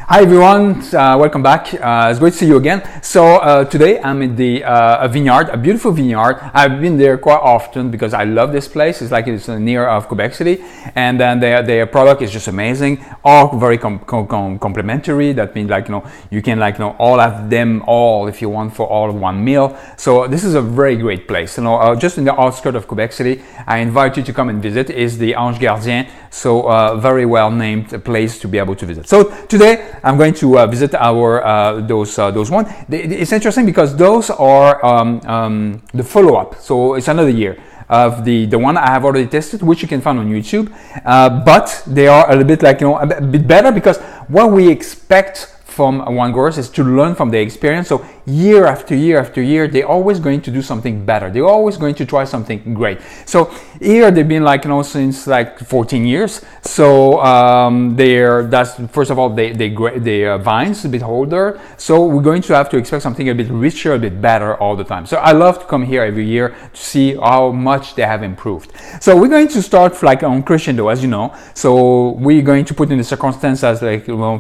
Hi everyone, welcome back. It's great to see you again. So today I'm in the a vineyard, a beautiful vineyard. I've been there quite often because I love this place. It's like it's near of Quebec City, and then their product is just amazing. All very complementary. That means you can all have them all if you want for all one meal. So this is a very great place. Just in the outskirts of Quebec City. I invite you to come and visit. Is the Gardien. So very well named place to be able to visit. So today I'm going to visit our those one. It's interesting because those are the follow-up. So it's another year of the one I have already tested, which you can find on YouTube. But they are a little bit a bit better because what we expect from wine growers is to learn from their experience. So year after year after year, they're always going to do something better. They're always going to try something great. So here they've been since 14 years. So first of all, their vines a bit older. So we're going to have to expect something a bit richer, a bit better all the time. So I love to come here every year to see how much they have improved. So we're going to start on crescendo, as you know. So we're going to put in the circumstances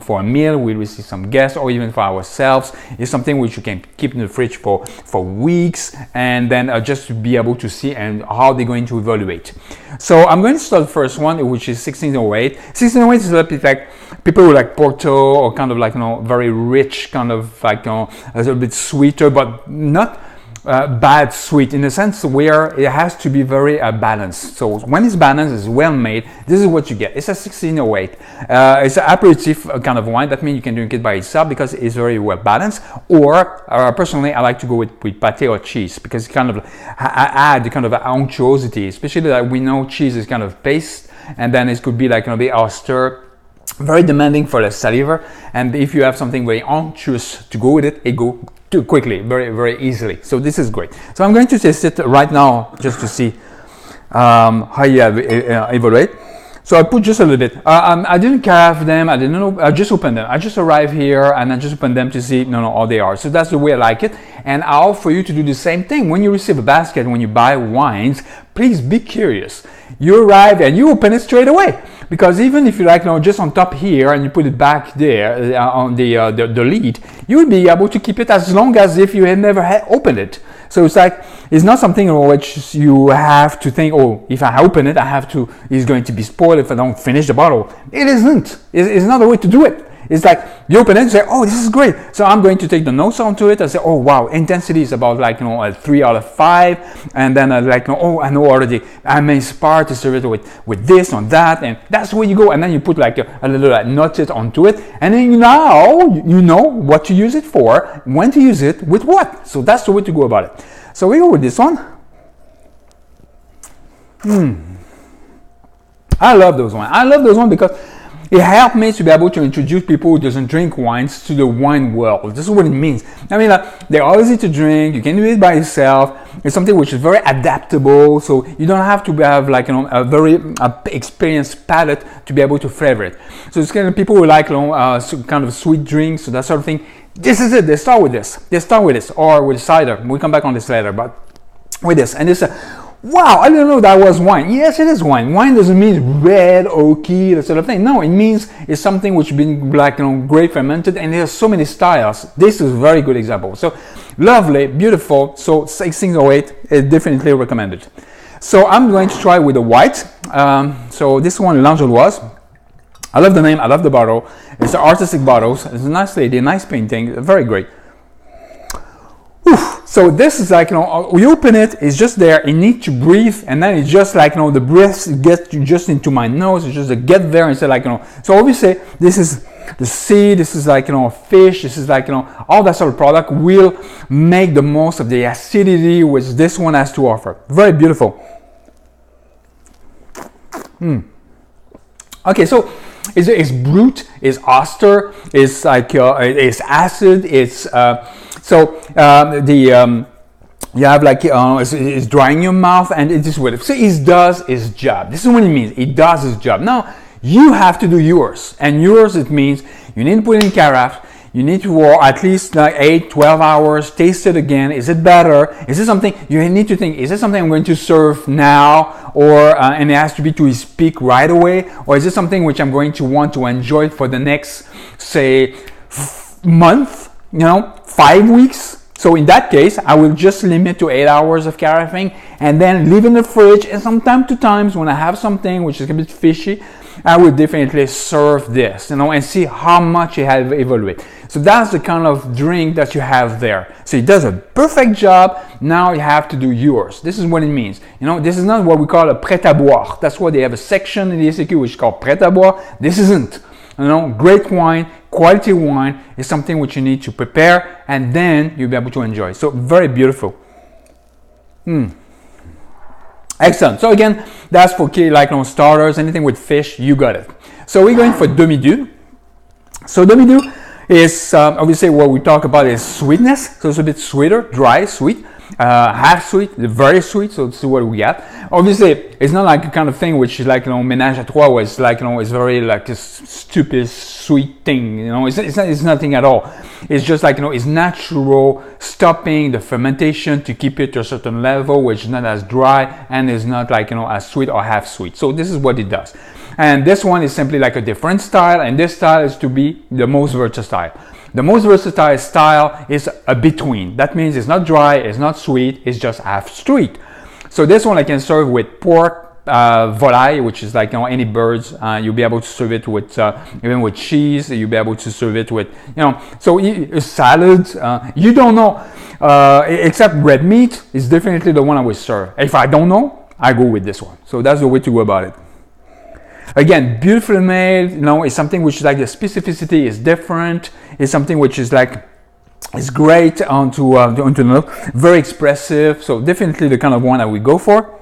for a meal, we'll receive some guests, or even for ourselves. It's something which you can keep in the fridge for weeks, and then just to be able to see and how they're going to evaluate. So I'm going to start the first one, which is 1608. 1608 is a little bit like people who like Porto, or very rich, a little bit sweeter, but not bad sweet, in the sense where it has to be very balanced. So when it's balanced, it's well made, this is what you get. It's a 1608. It's an aperitif kind of wine. That means you can drink it by itself because it's very well balanced. Or personally, I like to go with pâté or cheese, because it add the unctuosity, especially that we know cheese is kind of paste, and then it could be the oyster. Very demanding for the saliva, and if you have something very unctuous to go with it, it goes too quickly, very, very easily. So this is great. So I'm going to test it right now just to see how you evaluate. So I put just a little bit. I didn't carafe them. I didn't know. I just opened them. I just arrived here and I just opened them to see how they are. So that's the way I like it. And I offer you to do the same thing. When you receive a basket, when you buy wines, please be curious. You arrive and you open it straight away. Because even if you just on top here and you put it back there on the lid, you will be able to keep it as long as if you had never opened it. So it's not something in which you have to think, oh, if I open it, it's going to be spoiled if I don't finish the bottle. It isn't. It's not the way to do it. It's like you open it and say, oh, this is great. So I'm going to take the notes onto it and say, oh, wow, intensity is about a 3 out of 5. And then oh, I know already, I'm inspired to serve it with this or that. And that's where you go. And then you put a little nugget onto it. And then now you know what to use it for, when to use it, with what. So that's the way to go about it. So we go with this one. I love those ones. I love those ones because it helped me to be able to introduce people who doesn't drink wines to the wine world. This is what it means. I mean, they're always easy to drink. You can do it by yourself. It's something which is very adaptable, so you don't have to have a very experienced palate to be able to flavor it. So it's kind of people who like kind of sweet drinks, so that sort of thing. This is it. They start with this. Or with cider. We'll come back on this later, but with this. And it's wow, I didn't know that was wine. Yes, it is wine. Wine doesn't mean red, oaky, that sort of thing. No, it means it's something which has been grape fermented, and there's so many styles. This is a very good example. So lovely, beautiful. So 1608 is definitely recommended. So I'm going to try with the white. So this one, L'Angloise. I love the name. I love the bottle. It's an artistic bottle. It's a nice lady, nice painting. Very great. So this is you open it, it's just there, it needs to breathe, and then it's just the breath gets just into my nose, it's just get there and say so obviously this is the sea, this is fish, this is all that sort of product will make the most of the acidity which this one has to offer. Very beautiful. Okay, so it's brut, it's oyster, it's it's acid, it's you have it's drying your mouth, and it is what. So it does its job. This is what it means. It does its job. Now you have to do yours, and yours it means you need to put it in carafe. You need to for at least like 8, 12 hours, taste it again. Is it better? Is it something you need to think, is it something I'm going to serve now, or and it has to be to its peak right away? Or is it something which I'm going to want to enjoy for the next, say, month, 5 weeks? So in that case, I will just limit to 8 hours of carafing and then leave in the fridge. And from time to time, when I have something which is a bit fishy, I will definitely serve this, and see how much it has evaluated. So that's the kind of drink that you have there. So it does a perfect job. Now you have to do yours. This is what it means. This is not what we call a prêt à boire. That's why they have a section in the SAQ which is called prêt à boire. This isn't. Great wine, quality wine is something which you need to prepare, and then you'll be able to enjoy. So very beautiful. Excellent. So again, that's for starters, anything with fish, you got it. So we're going for demi-dieu. So demi-dieu is obviously what we talk about is sweetness. So it's a bit sweeter, dry, sweet. Half sweet, very sweet. So this is what we got. Obviously, it's not like a kind of thing which is like ménage à trois, where it's like it's very like a stupid sweet thing. It's nothing at all. It's just like it's natural, stopping the fermentation to keep it to a certain level, which is not as dry and is not like as sweet or half sweet. So this is what it does. And this one is simply like a different style, and this style is to be the most versatile. The most versatile style is a between. That means it's not dry, it's not sweet, it's just half sweet. So this one I can serve with pork, volaille, which is like any birds. You'll be able to serve it with even with cheese. You'll be able to serve it with so salads. You don't know, except red meat is definitely the one I will serve. If I don't know, I go with this one. So that's the way to go about it. Again, beautifully made, it's something which is like the specificity is different. It's something which is like, it's great onto very expressive. So definitely the kind of one that we go for.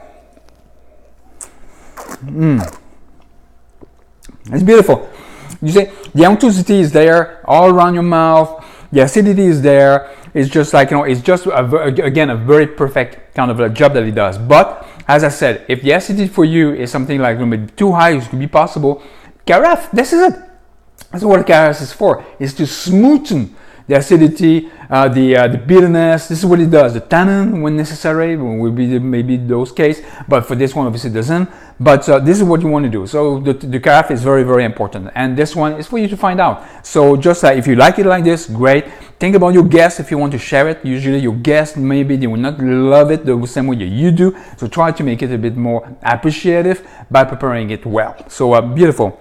It's beautiful. You see, the unctuosity is there all around your mouth. The acidity is there. It's just like, it's just, again, a very perfect kind of a job that it does. But as I said, if the acidity for you is something like maybe too high, it could be possible. Carafe, this is it. That's what carafe is for, is to smoothen the acidity, the bitterness. This is what it does. The tannin, when necessary, will be maybe those case, but for this one, obviously it doesn't. But this is what you want to do. So the carafe is very, very important, and this one is for you to find out. So just like if you like it like this, great. Think about your guests if you want to share it. Usually your guests, maybe they will not love it the same way you do. So try to make it a bit more appreciative by preparing it well. So beautiful.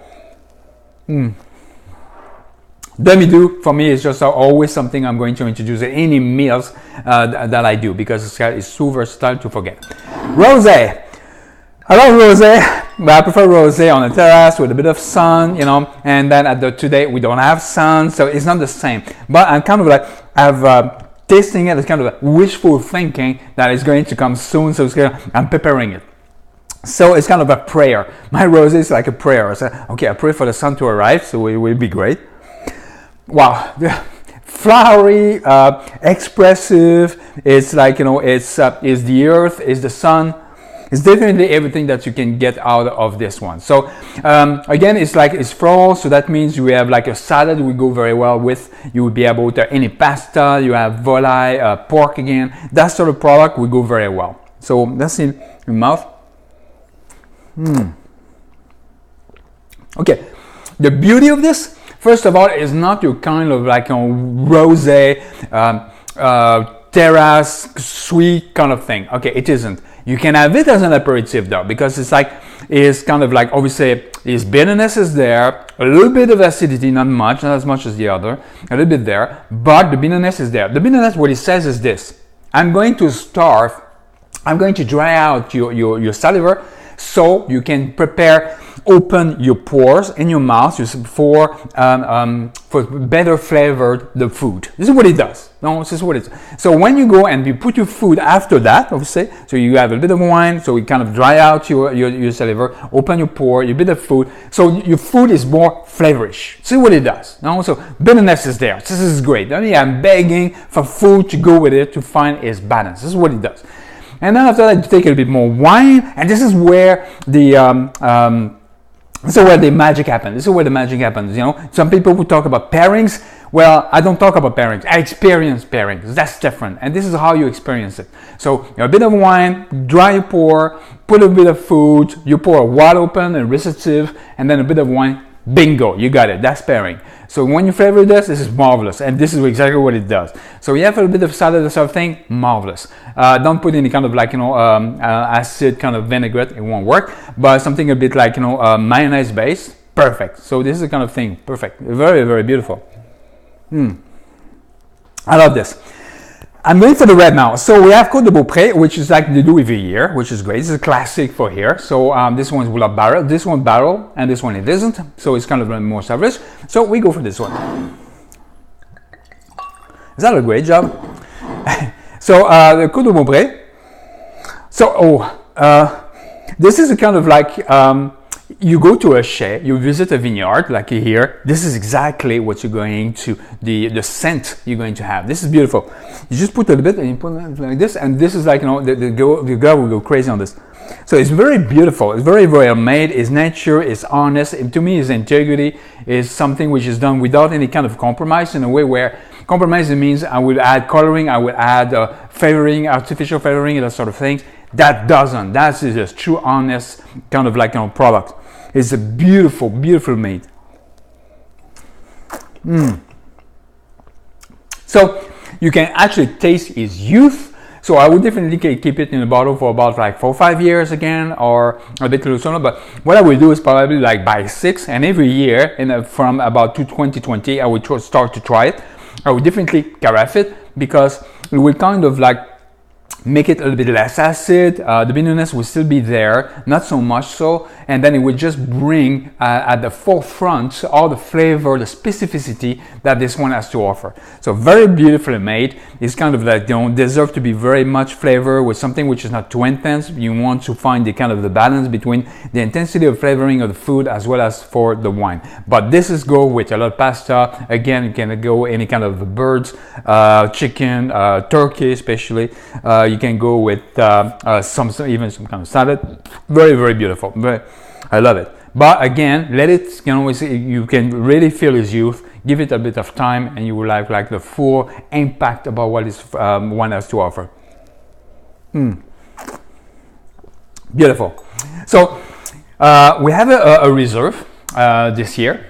Demi-dieu for me is just always something I'm going to introduce at any meals that I do, because it's so versatile to forget. Rosé. I love rosé, but I prefer rosé on a terrace with a bit of sun, and then today we don't have sun, so it's not the same. But I'm kind of like, tasting it as kind of a wishful thinking that it's going to come soon, so I'm preparing it. So it's kind of a prayer. My rosé is like a prayer. I say, okay, I pray for the sun to arrive, so it will be great. Wow, flowery, expressive. It's like it's the earth, it's the sun. It's definitely everything that you can get out of this one. So again, it's floral, so that means you have like a salad will go very well with. You will be able to any pasta. You have volaille, pork again. That sort of product will go very well. So that's in your mouth. Okay, the beauty of this. First of all, it's not your kind of like rosé, terrace, sweet kind of thing. Okay, it isn't. You can have it as an aperitif though, because it's kind of like, obviously, its bitterness is there, a little bit of acidity, not much, not as much as the other, a little bit there, but the bitterness is there. The bitterness, what it says is this: I'm going to starve, I'm going to dry out your saliva, so you can open your pores in your mouth for better flavored the food. This is what it does. No, this is what it is. So when you go and you put your food after that, obviously, so you have a bit of wine, so it kind of dry out your saliva, open your pore, your bit of food, so your food is more flavorish. See what it does. No, so bitterness is there. This is great. I mean, I'm begging for food to go with it to find its balance. This is what it does. And then after that, you take a little bit more wine, and this is where the This is where the magic happens. This is where the magic happens. You know, some people who talk about pairings. Well, I don't talk about pairings. I experience pairings. That's different. And this is how you experience it. So a bit of wine, dry your pour, put a bit of food, you pour wide open and receptive, and then a bit of wine. Bingo, you got it. That's pairing. So when you flavor this is marvelous, and this is exactly what it does. So you have a bit of salad, sort of thing, marvelous. Don't put any kind of like acid kind of vinaigrette, it won't work. But something a bit like mayonnaise based, perfect. So this is the kind of thing, perfect, very very beautiful. I love this. I'm going for the red now. So we have Côte de Beaupré, which is like they do every year, which is great. This is a classic for here. So this one's without barrel, this one barrel, and this one it isn't. So it's kind of more established. So we go for this one. Is that a great job? So the Côte de Beaupré. So this is a kind of like you go to a chai, you visit a vineyard like here. This is exactly what you're going to, the scent you're going to have. This is beautiful. You just put a little bit and you put it like this, and this is like, you know, the girl will go crazy on this. So it's very beautiful. It's very well made. It's nature. It's honest. And to me, it's integrity. Is something which is done without any kind of compromise, in a way where compromise means I will add coloring, I will add flavoring, artificial flavoring, that sort of things. That doesn't. That is just true, honest kind of like, you know, product. It's a beautiful, beautiful made. So you can actually taste its youth. So I would definitely keep it in a bottle for about like 4 or 5 years again, or a bit sooner. But what I will do is probably like buy 6, and every year, from about 2020, I would start to try it. I would definitely carafe it, because it will kind of like make it a little bit less acid. The bitterness will still be there, not so much so, and then it will just bring at the forefront all the flavor, the specificity that this one has to offer. So very beautifully made. It's kind of like, you know, deserve to be very much flavor with something which is not too intense. You want to find the kind of the balance between the intensity of flavoring of the food as well as for the wine. But this is go with a lot of pasta. Again, you can go any kind of birds, chicken, turkey especially. You can go with even some kind of salad. Very, very beautiful. I love it. But again, let it, you know, you can really feel its youth. Give it a bit of time, and you will have like the full impact about what this one has to offer. Beautiful. So we have a reserve this year.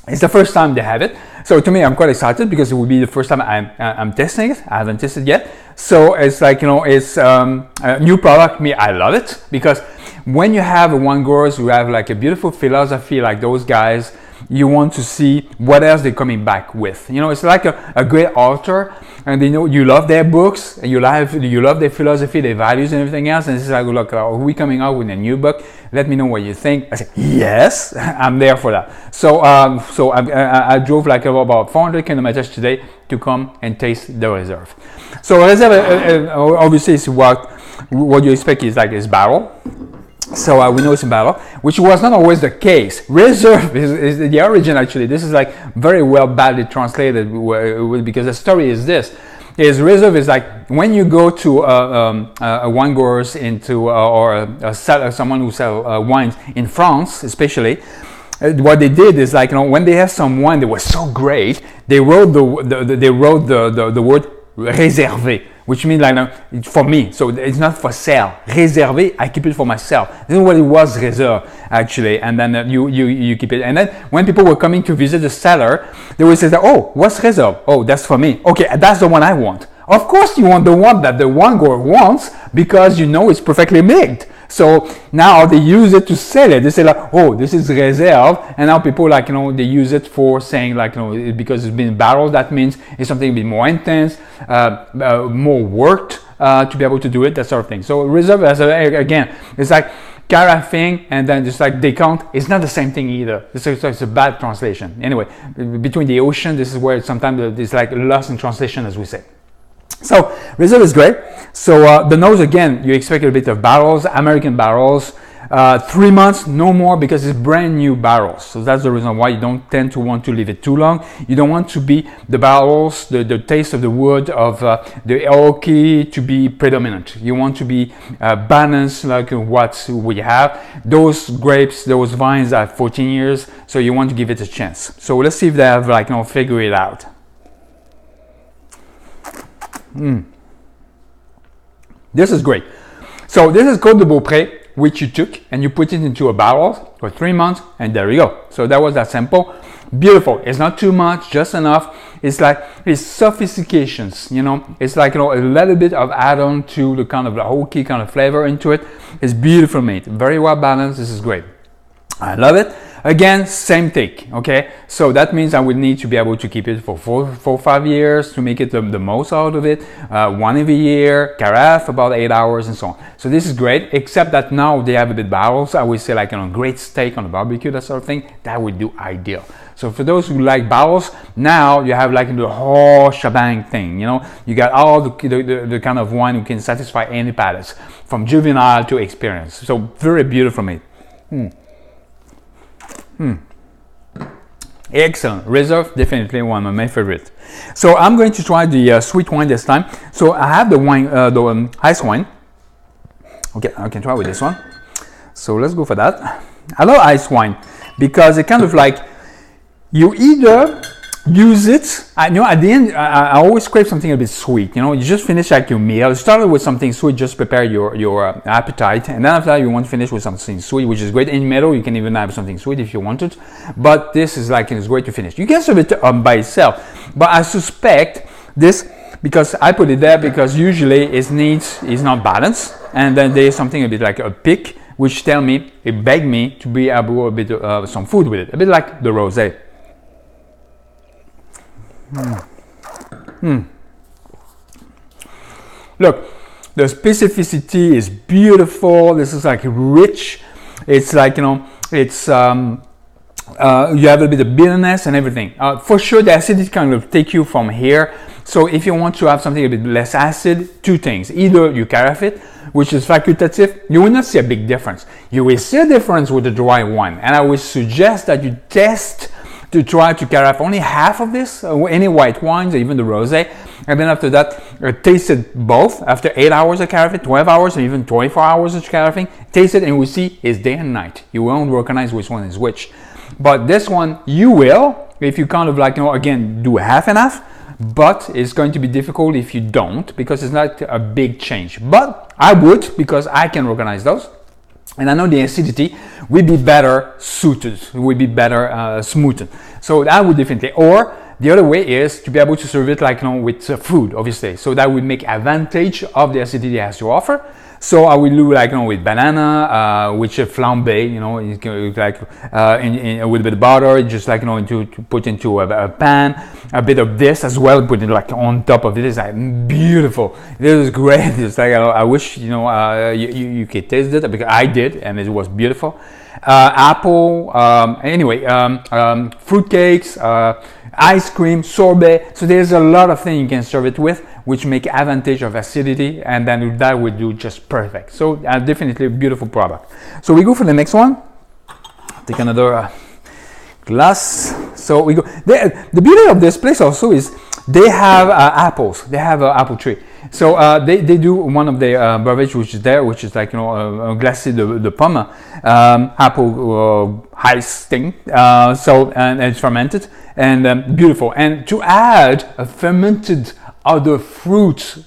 It's the first time they have it. So to me, I'm quite excited because it will be the first time I'm testing it. I haven't tested yet. So it's like, you know, it's a new product. Me, I love it, because when you have a wine growers who have like a beautiful philosophy like those guys, you want to see what else they're coming back with. You know, it's like a great author, and they know you love their books, and you love their philosophy, their values, and everything else. And this is like, look, are we coming out with a new book? Let me know what you think. I said, yes, I'm there for that. So, I drove like about 400 kilometers today to come and taste the reserve. So reserve, obviously, is what you expect is like this barrel. So we know it's a barrel, which was not always the case. Reserve is the origin, actually. This is like very well badly translated, because the story is this. Reserve is like when you go to a wine growers or someone who sells wines in France, especially. What they did is like, you know, when they have some wine that was so great, they wrote the word réservé, which means like for me. So it's not for sale. Réservé, I keep it for myself. This is what it was, reserve, actually. And then you keep it. And then when people were coming to visit the cellar, they would say, oh, what's reserve? Oh, that's for me. Okay, that's the one I want. Of course, you want the one that the wine grower wants, because you know it's perfectly made. So now they use it to sell it. They say like, oh, this is reserve, and now people like, you know, they use it for saying like, you know, because it's been barreled, that means it's something a bit more intense, more worked to be able to do it, that sort of thing. So reserve, again, it's like carafing and then just like decant. It's not the same thing either. It's a bad translation. Anyway, between the ocean, this is where sometimes it's like lost in translation, as we say. So Reserve is great. So the nose, again, you expect a bit of barrels, American barrels. 3 months, no more, because it's brand new barrels. So that's the reason why you don't tend to want to leave it too long. You don't want to be the barrels, the taste of the wood, of the oaky to be predominant. You want to be balanced like what we have. Those grapes, those vines are 14 years, so you want to give it a chance. So let's see if they have like, figure it out. This is great. So this is Côte de Beaupré, which you took and you put it into a barrel for 3 months, and there you go. So that was that simple. Beautiful. It's not too much, just enough. It's like it's sophistications, it's like a little bit of add-on to the kind of the oaky kind of flavor into it. It's beautiful made, very well balanced. This is great. I love it. Again, same take, okay? So that means I would need to be able to keep it for 4 or 5 years to make it the most out of it. One every year, carafe, about 8 hours, and so on. So this is great, except that now they have a bit barrels. I would say like great steak on a barbecue, that sort of thing. That would do ideal. So for those who like barrels, now you have like the whole shebang thing, You got all the kind of wine who can satisfy any palates, from juvenile to experience. So very beautiful made. Excellent. Reserve, definitely one of my favorite. So I'm going to try the sweet wine this time. So I have the wine, ice wine. Okay, I can try with this one. So let's go for that. I love ice wine because it kind of like, you either use it, at the end, I always crave something a bit sweet. You just finish like your meal. You started with something sweet, just prepare your appetite, and then after that you want to finish with something sweet, which is great. In the middle, you can even have something sweet if you want it, but this is like, it's great to finish. You can serve it by itself, but I suspect this, because I put it there, because usually it's not balanced, and then there's something a bit like a pick, which beg me to be able a bit some food with it, a bit like the rosé. Look, the specificity is beautiful. This is like rich. It's like, it's you have a bit of bitterness and everything. For sure, the acidity kind of take you from here. So if you want to have something a bit less acid, 2 things. Either you carafe it, which is facultative, you will not see a big difference. You will see a difference with the dry wine. And I would suggest that you test to try to carafe only half of this, any white wines, or even the rosé, and then after that, taste it both after 8 hours of carafe, 12 hours, or even 24 hours of carafing. Taste it, and we see it's day and night. You won't recognize which one is which. But this one, you will, if you kind of like, again, do half and half. But it's going to be difficult if you don't, because it's not a big change. But I would, because I can recognize those. And I know the acidity will be better suited, will be better smoothed. So that would definitely, or the other way is to be able to serve it like, with food, obviously. So that would make advantage of the acidity it has to offer. So I will do like, with banana, which is flambé, like with a bit of butter, just like, to put into a pan, a bit of this as well, put it like on top of it. It's like beautiful. This is great. It's like, I wish, you could taste it, because I did, and it was beautiful. Apple, fruit cakes, ice cream, sorbet. So there's a lot of things you can serve it with, which make advantage of acidity, and then that would do just perfect. So definitely a beautiful product. So we go for the next one. Take another glass. So we go. The beauty of this place also is they have apples. They have an apple tree. So they do one of the beverage which is there, which is like, a glace de pomme, apple ice thing. And it's fermented and beautiful. And to add a fermented other fruits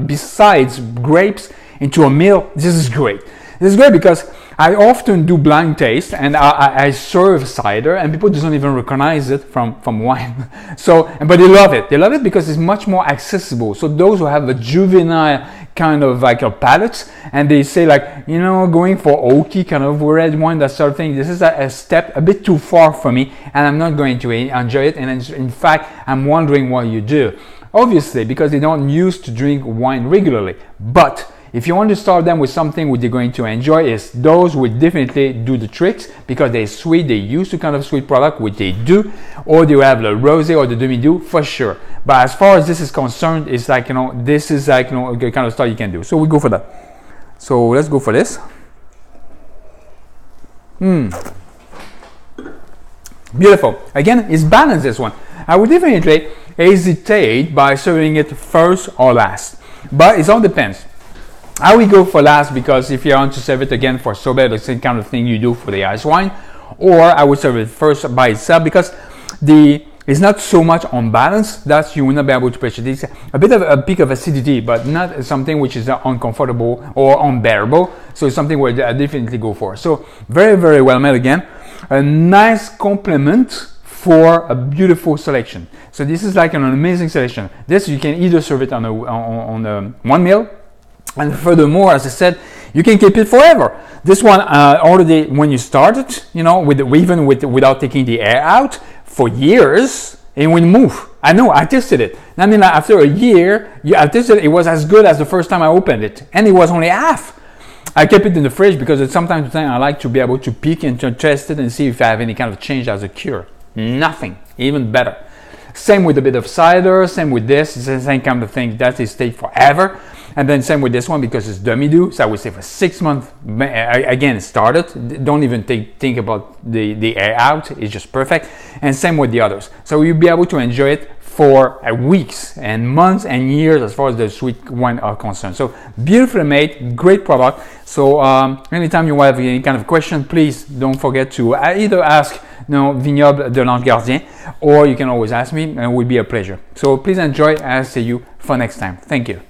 besides grapes into a meal, this is great. This is great because I often do blind taste, and I serve cider, and people don't even recognize it from wine. So, but they love it. They love it because it's much more accessible. So those who have a juvenile kind of like a palate, and they say like, going for oaky kind of red wine, that sort of thing, this is a step a bit too far for me, and I'm not going to enjoy it. And in fact, I'm wondering why you do. Obviously, because they don't used to drink wine regularly. But If you want to start them with something which they're going to enjoy, is those will definitely do the tricks because they're sweet, they used to kind of sweet product, which they do, or they have the rosé or the demi-doux for sure. But as far as this is concerned, it's like, you know, this is like, you know, the kind of stuff you can do. So we go for that. So let's go for this. Beautiful. Again, it's balanced, this one. I would definitely hesitate by serving it first or last, but it all depends. I will go for last because if you want to serve it again for sorbet, the same kind of thing you do for the ice wine, or I would serve it first by itself because it's not so much on balance that you will not be able to appreciate. It's a bit of a peak of acidity, but not something which is uncomfortable or unbearable. So it's something where I definitely go for. So very, very well made again. A nice complement for a beautiful selection. So this is like an amazing selection. This you can either serve it on one meal, and furthermore, as I said, you can keep it forever. This one already when you started, you know, without taking the air out for years, it will move. I know, I tested it. I mean, after a year, I tested it. It was as good as the first time I opened it, and it was only half. I kept it in the fridge because sometimes to time I like to be able to peek and to test it and see if I have any kind of change as a cure. Nothing, even better. Same with a bit of cider, same with this, it's the same kind of thing that is stay forever. And then same with this one because it's demi-doux, so I would say for 6 months, again, started. Don't even think about the air out, it's just perfect. And same with the others. So you'll be able to enjoy it for weeks and months and years as far as the sweet wine are concerned. So beautifully made, great product. So anytime you have any kind of question, please don't forget to either ask Vignoble de l'Ange Gardien, or you can always ask me and it will be a pleasure. So please enjoy, I'll see you for next time. Thank you.